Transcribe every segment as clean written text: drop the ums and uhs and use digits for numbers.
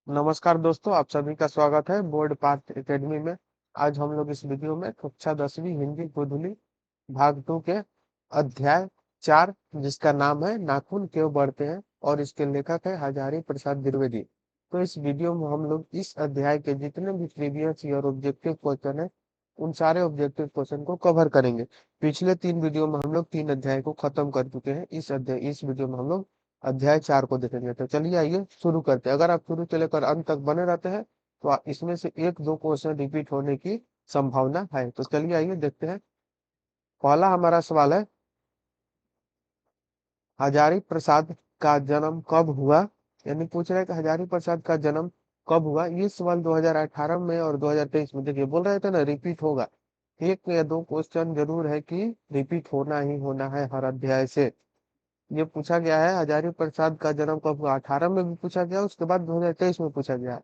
नमस्कार दोस्तों, आप सभी का स्वागत है बोर्ड पाठ एकेडमी में। आज हम लोग इस वीडियो में कक्षा 10वीं हिंदी गोधुली भाग 2 के अध्याय 4 जिसका नाम है नाखून क्यों बढ़ते हैं और इसके लेखक है हजारी प्रसाद द्विवेदी। तो इस वीडियो में हम लोग इस अध्याय के जितने भी प्रीवियस ईयर ऑब्जेक्टिव क्वेश्चन है उन सारे ऑब्जेक्टिव क्वेश्चन को कवर करेंगे। पिछले 3 वीडियो में हम लोग 3 अध्याय को खत्म कर चुके हैं। इस वीडियो में हम लोग अध्याय 4 को देखेंगे। तो चलिए आइए शुरू करते हैं। अगर आप शुरू से लेकर अंत तक बने रहते हैं तो इसमें से एक दो क्वेश्चन रिपीट होने की संभावना है। तो चलिए आइए देखते हैं। पहला हमारा सवाल है, हजारी प्रसाद का जन्म कब हुआ। यानी पूछ रहे हैं कि हजारी प्रसाद का जन्म कब हुआ। ये सवाल 2018 में और 2023 में, देखिए बोल रहे थे ना रिपीट होगा। एक या दो क्वेश्चन जरूर है कि रिपीट होना ही होना है हर अध्याय से। ये पूछा गया है हजारी प्रसाद का जन्म कब हुआ, 18 में भी पूछा गया, उसके बाद 2023 में पूछा गया।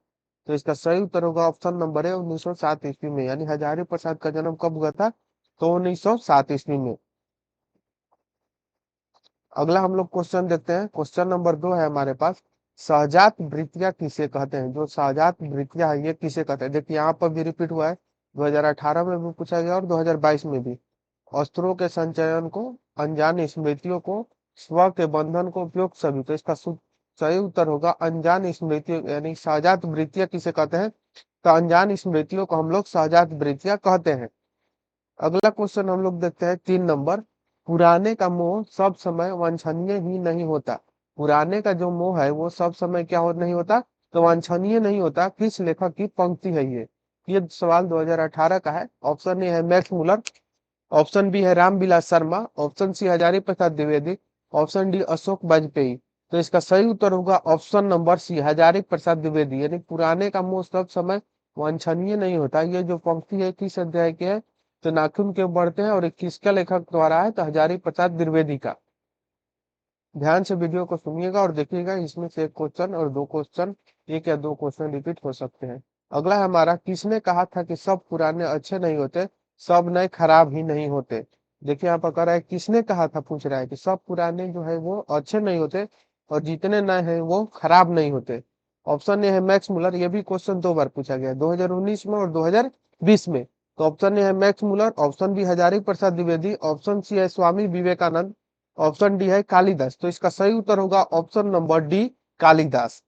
तो इसका सही उत्तर होगा ऑप्शन नंबर है 1907 ईस्वी में। यानी हजारी प्रसाद का जन्म कब हुआ था, तो 1907 ईस्वी में। अगला हम लोग क्वेश्चन देखते हैं। क्वेश्चन नंबर 2 है हमारे पास, सहजात वृत्तियां किसे कहते हैं। जो सहजात वृत्तियां है ये किसे कहते हैं। देखिए यहाँ पर भी रिपीट हुआ है, 2018 में भी पूछा गया और 2022 में भी। अस्त्रों के संचयन को, अनजान स्मृतियों को, स्व के बंधन को, उपयोग सभी। तो इसका सही उत्तर होगा अनजान स्मृतियों, यानी सहजात वृत्तियां किसे कहते हैं, तो अनजान स्मृतियों को हम लोग सहजात वृत्तियां कहते हैं। अगला क्वेश्चन हम लोग देखते हैं 3 नंबर, पुराने का मोह सब समय वांछनीय ही नहीं होता। पुराने का जो मोह है वो सब समय क्या नहीं होता, तो वांछनीय नहीं होता। किस लेखक की पंक्ति है ये सवाल 2018 का है। ऑप्शन ए है मैक्स मुलर, ऑप्शन बी है Ramvilas Sharma, option C Hazari Prasad Dwivedi, option D Ashok Vajpayee. तो इसका सही उत्तर होगा ऑप्शन नंबर सी हजारी प्रसाद द्विवेदी। यानी पुराने का मोह सब समय वांछनीय नहीं होता, ये जो पंक्ति है किस अध्याय की है, तो नाखून क्यों बढ़ते हैं और ये किसका लेखक द्वारा है, तो हजारी प्रसाद द्विवेदी का। ध्यान से वीडियो को सुनिएगा और देखिएगा, इसमें से एक क्वेश्चन और दो क्वेश्चन, एक या दो क्वेश्चन रिपीट हो सकते हैं। अगला है हमारा, किसने कहा था कि सब पुराने अच्छे नहीं होते, सब नए खराब ही नहीं होते। देखिए यहाँ पर कह रहा है किसने कहा था, पूछ रहा है कि सब पुराने जो है वो अच्छे नहीं होते और जितने नए हैं वो खराब नहीं होते। ऑप्शन ए है मैक्स मुलर। ये भी क्वेश्चन 2 बार पूछा गया, 2019 में और 2020 में। तो ऑप्शन ए है Max Muller, option B Hazari Prasad Dwivedi, option C है स्वामी विवेकानंद, ऑप्शन डी है कालिदास। तो इसका सही उत्तर होगा option number D Kalidas.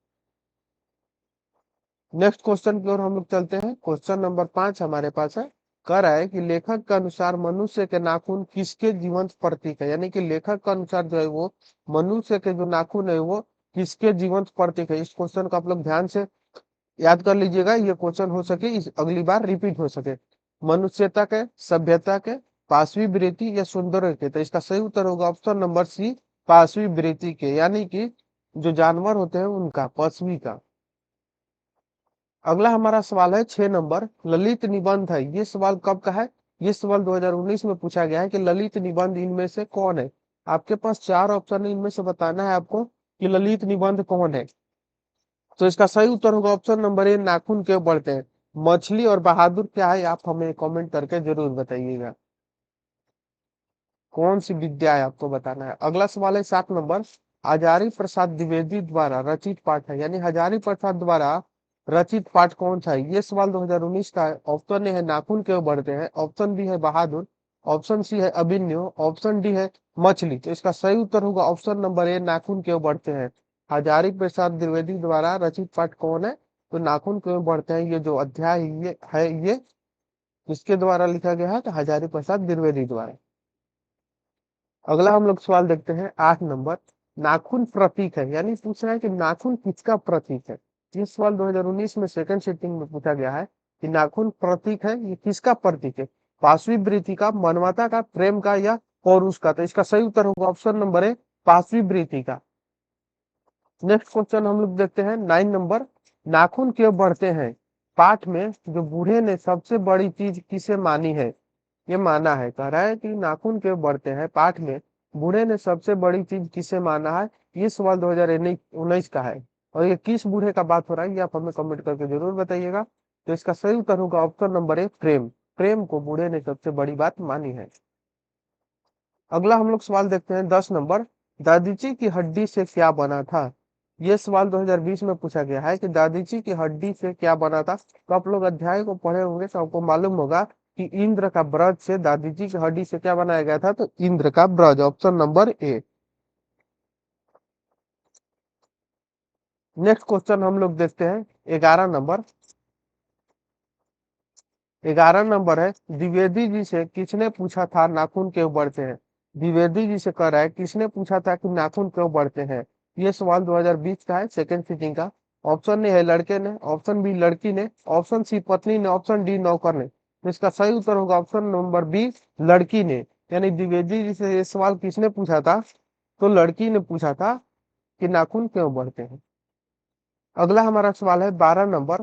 Next question की ओर हम लोग चलते हैं। क्वेश्चन नंबर 5 हमारे पास है, कह रहा है कि लेखक के अनुसार मनुष्य के नाखून किसके जीवंत प्रतीक है। यानी कि लेखक के अनुसार जो है वो मनुष्य के जो नाखून है वो किसके जीवंत प्रतीक है। इस क्वेश्चन को आप लोग ध्यान से याद कर लीजिएगा, ये क्वेश्चन हो सके इस अगली बार रिपीट हो सके। मनुष्यता के, सभ्यता के, पांचवी वृत्ति या सौंदर्य के। तो इसका सही उत्तर होगा ऑप्शन नंबर सी पांचवी वृत्ति के, यानी कि जो जानवर होते हैं उनका, पांचवी का। अगला हमारा सवाल है 6 नंबर, ललित निबंध है। ये सवाल कब का है, ये सवाल 2019 में पूछा गया है कि ललित निबंध इनमें से कौन है। आपके पास 4 ऑप्शन है, इनमें से बताना है आपको कि ललित निबंध कौन है। तो इसका सही उत्तर होगा ऑप्शन नंबर ए नाखून क्यों बढ़ते हैं। मछली और बहादुर क्या है, आप हमें कमेंट करके जरूर बताइएगा कौन सी विद्या है, आपको बताना है। अगला सवाल है 7 नंबर, हजारी प्रसाद द्विवेदी द्वारा रचित पाठ है। यानी हजारी प्रसाद द्वारा रचित पाठ कौन सा है, ये सवाल 2019 का है। ऑप्शन ए है नाखून क्यों बढ़ते हैं, ऑप्शन बी है बहादुर, ऑप्शन सी है अभिन्यो, ऑप्शन डी है मछली। तो इसका सही उत्तर होगा ऑप्शन नंबर ए नाखून क्यों बढ़ते हैं। हजारी प्रसाद द्विवेदी द्वारा रचित पाठ कौन है, तो नाखून क्यों बढ़ते हैं ये जो अध्याय ये है, ये किसके द्वारा लिखा गया है, तो हजारी प्रसाद द्विवेदी द्वारा। अगला हम लोग सवाल देखते हैं 8 नंबर, नाखून प्रतीक है। यानी पूछ रहा है कि नाखून किसका प्रतीक है। ये सवाल 2019 में सेकंड सिटिंग में पूछा गया है कि नाखून प्रतीक है, ये किसका प्रतीक है। पांचवी वृत्ति का, मानवता का, प्रेम का या पौरुष का। तो इसका सही उत्तर होगा ऑप्शन नंबर ए पांचवी वृत्ति का। नेक्स्ट क्वेश्चन हम लोग देखते हैं 9 नंबर, नाखून क्यों बढ़ते हैं। पाठ में जो बूढ़े ने सबसे बड़ी चीज किसे मानी है, ये माना है। कह रहा है कि नाखून क्यों बढ़ते हैं, पाठ में बूढ़े ने सबसे बड़ी चीज किसे माना है। ये सवाल 2019 का है और ये किस बूढ़े का बात हो रहा है ये आप हमें कमेंट करके जरूर बताइएगा। तो इसका सही उत्तर होगा ऑप्शन नंबर ए प्रेम। प्रेम को बूढ़े ने सबसे बड़ी बात मानी है। अगला हम लोग सवाल देखते हैं 10 नंबर, दादीची की हड्डी से क्या बना था। ये सवाल 2020 में पूछा गया है कि दादीजी की हड्डी से क्या बना था। तो आप लोग अध्याय को पढ़े होंगे तो आपको मालूम होगा कि इंद्र का ब्रज से दादीजी की हड्डी से क्या बनाया गया था, तो इंद्र का ब्रज, ऑप्शन नंबर ए। नेक्स्ट क्वेश्चन हम लोग देखते हैं 11 नंबर। 11 नंबर है, द्विवेदी जी से किसने पूछा था नाखून क्यों बढ़ते हैं। द्विवेदी जी से कह रहा है किसने पूछा था कि नाखून क्यों बढ़ते हैं। ये सवाल 2020 का है, सेकंड सिटिंग का। ऑप्शन ए है लड़के ने, ऑप्शन बी लड़की ने, ऑप्शन सी पत्नी ने, ऑप्शन डी नौकर ने। तो इसका सही उत्तर होगा ऑप्शन नंबर बी, लड़की ने। यानी द्विवेदी जी से ये सवाल किसने पूछा था, तो लड़की ने पूछा था कि नाखून क्यों बढ़ते हैं। अगला हमारा सवाल है 12 नंबर।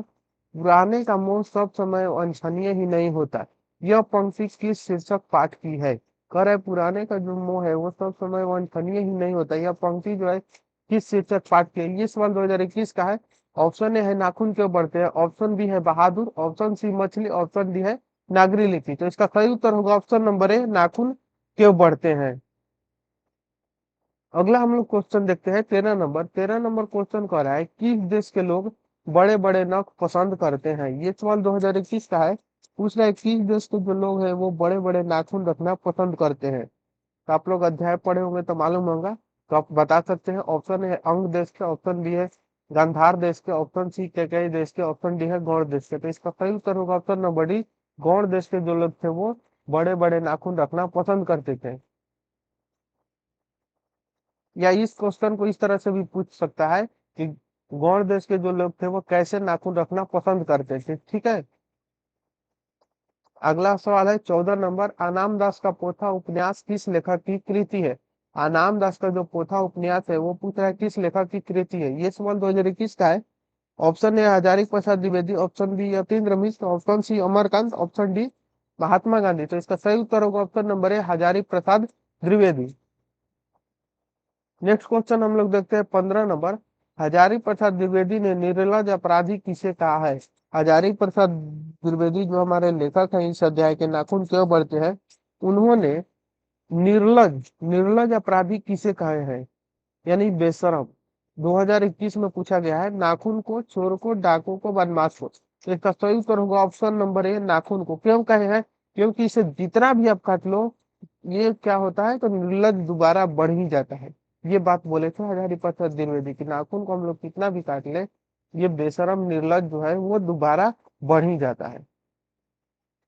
पुराने का मोह सब समय वांछनीय ही नहीं होता। यह पंक्ति किस शीर्षक पाठ की है। कह रहे पुराने का जो मोह है वो सब समय वांछनीय ही नहीं होता। यह पंक्ति जो है किस शीर्षक पाठ की है। ये सवाल 2021 का है। ऑप्शन ए है नाखून क्यों बढ़ते हैं, ऑप्शन बी है बहादुर, ऑप्शन सी मछली, ऑप्शन डी है नागरी लिपि। तो इसका सही उत्तर होगा ऑप्शन नंबर ए, नाखून क्यों बढ़ते हैं। अगला हम लोग क्वेश्चन देखते हैं 13 नंबर। 13 नंबर क्वेश्चन कह रहा है किस देश के लोग बड़े बड़े नख पसंद करते हैं। ये सवाल 2021 का है। पूछ रहा है किस देश के जो लोग हैं वो बड़े बड़े नाखून रखना पसंद करते हैं। तो आप लोग अध्याय पढ़े होंगे तो मालूम होगा। तो आप बता सकते हैं। ऑप्शन है अंग देश के, ऑप्शन बी है गांधार देश के, ऑप्शन सी केकई देश के, ऑप्शन डी है गौड़ देश के। तो इसका सही उत्तर होगा ऑप्शन नंबर डी, गौड़ देश के जो लोग थे वो बड़े बड़े नाखून रखना पसंद करते थे। या इस क्वेश्चन को इस तरह से भी पूछ सकता है कि गौड़ देश के जो लोग थे वो कैसे नाखून रखना पसंद करते थे। ठीक है। अगला सवाल है 14 नंबर। आनाम दास का पोथा उपन्यास किस लेखक की कृति है। आनाम दास का जो पोथा उपन्यास है वो पूछ रहा है किस लेखक की कृति है। ये सवाल 2021 का है। Option A Hazari Prasad Dwivedi, option B Yatindra Mishra, option C Amarkant, option D Mahatma Gandhi. तो इसका सही उत्तर होगा option number A, Hazari Prasad Dwivedi. Next question हम लोग देखते हैं 15 नंबर। हजारी प्रसाद द्विवेदी ने निर्लज अपराधी किसे कहा है। हजारी प्रसाद द्विवेदी जो हमारे लेखक हैं इस अध्याय के, नाखून क्यों बढ़ते हैं, उन्होंने निर्लज निर्लज अपराधी किसे कहे हैं, यानी बेशरम। 2021 में पूछा गया है नाखून को, चोर को, डाकू को, बदमाश को। तो इसका सही उत्तर होगा ऑप्शन नंबर ए, नाखून को। क्यों कहे हैं, क्योंकि इसे जितना भी आप काट लो ये क्या होता है, तो निर्लज दोबारा बढ़ ही जाता है। ये बात बोले थे हजारी प्रसाद द्विवेदी की नाखून को हम लोग कितना भी काट ले, ये बेशरम निर्लज जो है वो दोबारा बढ़ ही जाता है।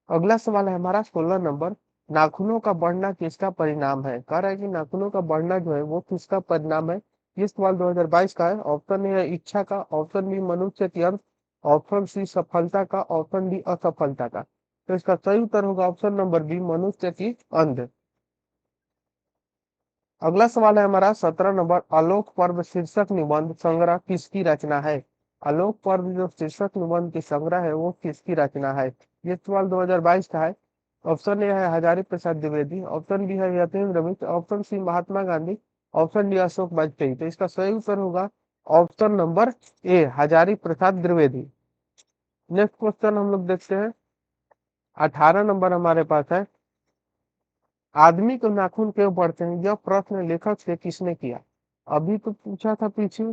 अगला सवाल है हमारा 16 नंबर। नाखूनों का बढ़ना किसका परिणाम है। कह रहा है कि नाखूनों का बढ़ना जो है वो किसका परिणाम है। ये सवाल 2022 का है। ऑप्शन ए है इच्छा का, ऑप्शन बी मनुष्य की अंत, ऑप्शन सी सफलता का, ऑप्शन डी असफलता का। तो इसका सही उत्तर होगा ऑप्शन नंबर बी, मनुष्य की अंध। अगला सवाल है हमारा 17 नंबर। आलोक पर्व शीर्षक निबंध संग्रह किसकी रचना है। आलोक पर्व जो शीर्षक निबंध की संग्रह है वो किसकी रचना है। ये सवाल 2022 का है। ऑप्शन ए है हजारी प्रसाद द्विवेदी, ऑप्शन बी है यतीन्द्र मिश्र, ऑप्शन सी महात्मा गांधी, ऑप्शन डी अशोक वाजपेयी। तो इसका सही उत्तर होगा option number A, Hazari Prasad Dwivedi. Next question हम लोग देखते हैं 18 नंबर हमारे पास है। आदमी को नाखून क्यों पड़ते हैं, यह प्रश्न लेखक से किसने किया। अभी तो पूछा था पीछे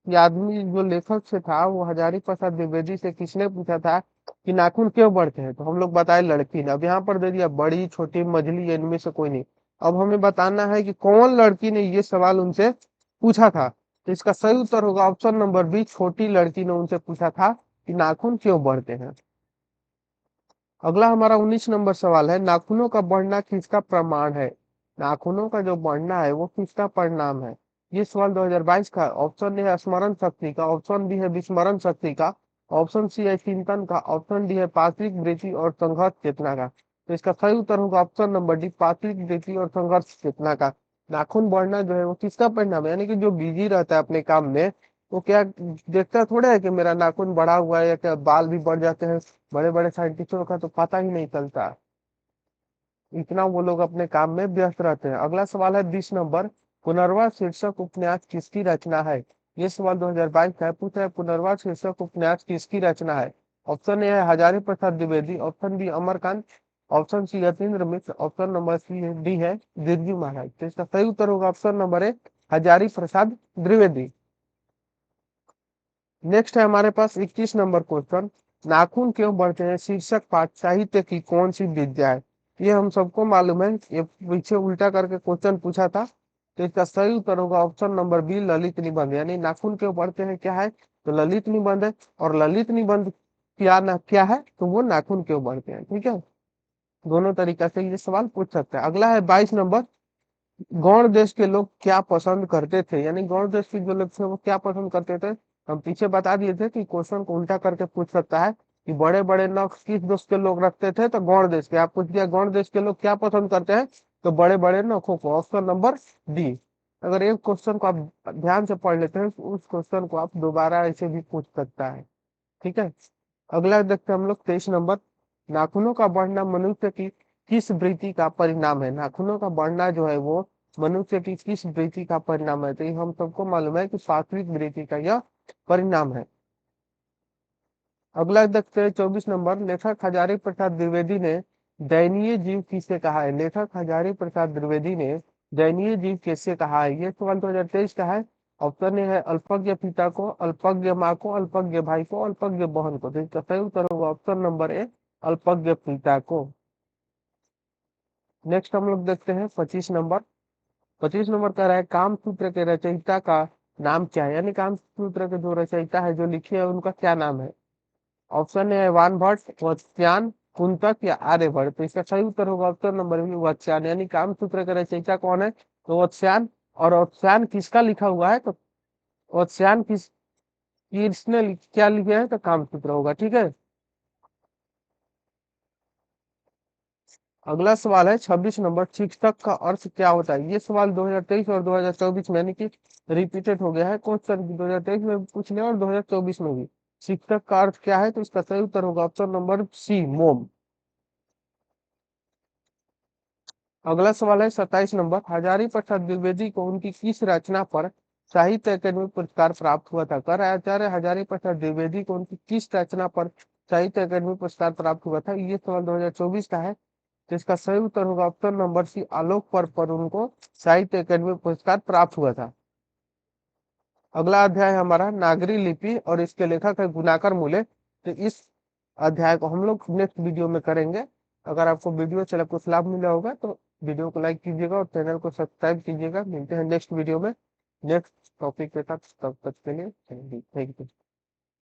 कि आदमी जो लेखक से था वो हजारी प्रसाद द्विवेदी से किसने पूछा था कि नाखून क्यों बढ़ते हैं, तो हम लोग बताए लड़की ने। अब यहाँ पर दे दिया बड़ी छोटी मझली, इनमें से कोई नहीं। अब हमें बताना है कि कौन लड़की ने ये सवाल उनसे पूछा था। तो इसका सही उत्तर होगा ऑप्शन नंबर बी, छोटी लड़की ने उनसे पूछा था कि नाखून क्यों बढ़ते हैं। अगला हमारा 19 नंबर सवाल है, नाखूनों का बढ़ना किसका प्रमाण है। नाखूनों का जो बढ़ना है वो किसका परिणाम है। ये सवाल 2022 का। ऑप्शन ए है स्मरण शक्ति का, ऑप्शन बी है विस्मरण शक्ति का, ऑप्शन सी है चिंतन का, ऑप्शन डी है पात्विक वृत्ति और संघर्ष चेतना का। तो इसका सही उत्तर होगा ऑप्शन नंबर डी, पात्विक वृत्ति और संघर्ष चेतना का। नाखून बढ़ना जो है वो किसका परिणाम है, यानी कि जो बिजी रहता है अपने काम में वो क्या देखता थोड़ा है कि मेरा नाखून बढ़ा हुआ है या क्या बाल भी बढ़ जाते हैं। बड़े बड़े साइंटिस्टों का तो पता ही नहीं चलता, इतना वो लोग अपने काम में व्यस्त रहते हैं। अगला सवाल है 20 नंबर। पुनर्वा शीर्षक उपन्यास किसकी रचना है। ये सवाल 2022 का है। पूछ रहा है पुनर्वा शीर्षक उपन्यास किसकी रचना है। ऑप्शन ए है Hazari Prasad Dwivedi, option B Amarkant, option C Yatindra Mishra, option number C D है बिरजू महाराज। तो इसका सही उत्तर होगा option number A, Hazari Prasad Dwivedi. Next है हमारे पास 21 नंबर क्वेश्चन, नाखून क्यों बढ़ते हैं, शीर्षक पाठ साहित्य की कौन सी विद्या है। ये हम सबको मालूम है, ये पीछे उल्टा करके क्वेश्चन पूछा था, तो इसका सही उत्तर होगा ऑप्शन नंबर बी, ललित निबंध। यानी नाखून क्यों बढ़ते हैं क्या है, तो ललित निबंध है। और ललित निबंध क्या है, तो वो नाखून क्यों बढ़ते हैं। ठीक है, दोनों तरीका से ये सवाल पूछ सकते हैं। अगला है 22 नंबर, गौड़ देश के लोग क्या पसंद करते थे। यानी गौड़ देश के जो लोग थे वो क्या पसंद करते थे। हम पीछे बता दिए थे कि क्वेश्चन को उल्टा करके पूछ सकता है कि बड़े बड़े नख किस देश के लोग रखते थे, तो गौड़ देश के। आप पूछ दिया गौड़ देश के लोग क्या पसंद करते हैं, तो बड़े बड़े नखों को, ऑप्शन नंबर डी। अगर एक क्वेश्चन को आप ध्यान से पढ़ लेते हैं तो उस क्वेश्चन को आप दोबारा ऐसे भी पूछ सकता है। ठीक है, अगला देखते हैं हम लोग 23 नंबर, नाखूनों का बढ़ना मनुष्य की किस वृत्ति का परिणाम है। नाखूनों का बढ़ना जो है वो मनुष्य की किस वृत्ति का परिणाम है, तो ये हम सबको मालूम है कि सात्विक वृत्ति का यह परिणाम है। अगला देखते हैं 24 नंबर, लेखक हजारी प्रसाद द्विवेदी ने दयनीय जीव किसे कहा है। लेखक हजारी प्रसाद द्विवेदी ने दयनीय जीव किसे कहा है, ये सवाल 2023 का है। ऑप्शन ए है अल्पज्ञ पिता को, अल्पज्ञ माँ को, अल्पज्ञ भाई को, अल्पज्ञ बहन को। तो इसका सही उत्तर होगा ऑप्शन नंबर ए, अल्पज्ञ पिता को। नेक्स्ट हम लोग देखते हैं 25 नंबर। 25 नंबर कह रहा है कामसूत्र के रचयिता का नाम क्या है। यानी कामसूत्र के जो रचयिता है, जो लिखे है, उनका क्या नाम है। ऑप्शन ए है वानभट्ट, वत्स्यान, कुंतक या आर्यभट्ट। तो इसका सही उत्तर होगा ऑप्शन नंबर बी, वत्स्यान। यानी कामसूत्र का रचयिता कौन है, तो वत्स्यान। और वत्स्यान किसका लिखा हुआ है, तो वत्स्यान किसने क्या लिखे हैं, तो कामसूत्र होगा। ठीक है, अगला सवाल है 26 नंबर, शिक्षक का अर्थ क्या होता है। ये सवाल 2023 और 2024 में, यानी कि रिपीटेड हो गया है क्वेश्चन, 2023 में भी पूछ लिया और 2024 में भी। शिक्षक का अर्थ क्या है, तो इसका सही उत्तर होगा ऑप्शन नंबर सी, मोम। अगला सवाल है 27 नंबर, हजारी प्रसाद द्विवेदी को उनकी किस रचना पर साहित्य अकादमी पुरस्कार प्राप्त हुआ था। कर आचार्य हजारी प्रसाद द्विवेदी को उनकी किस रचना पर साहित्य अकादमी पुरस्कार प्राप्त हुआ था। ये सवाल 2024 का है, तो इसका सही उत्तर होगा ऑप्शन नंबर सी, आलोक पर्व पर उनको साहित्य अकादमी पुरस्कार प्राप्त हुआ था। अगला अध्याय है हमारा नागरी लिपि और इसके लेखक है गुणाकर मूले। तो इस अध्याय को हम लोग नेक्स्ट वीडियो में करेंगे। अगर आपको वीडियो चला कुछ लाभ मिला होगा तो वीडियो को लाइक कीजिएगा और चैनल को सब्सक्राइब कीजिएगा। मिलते हैं नेक्स्ट वीडियो में नेक्स्ट टॉपिक के साथ, तब तक के लिए थैंक यू।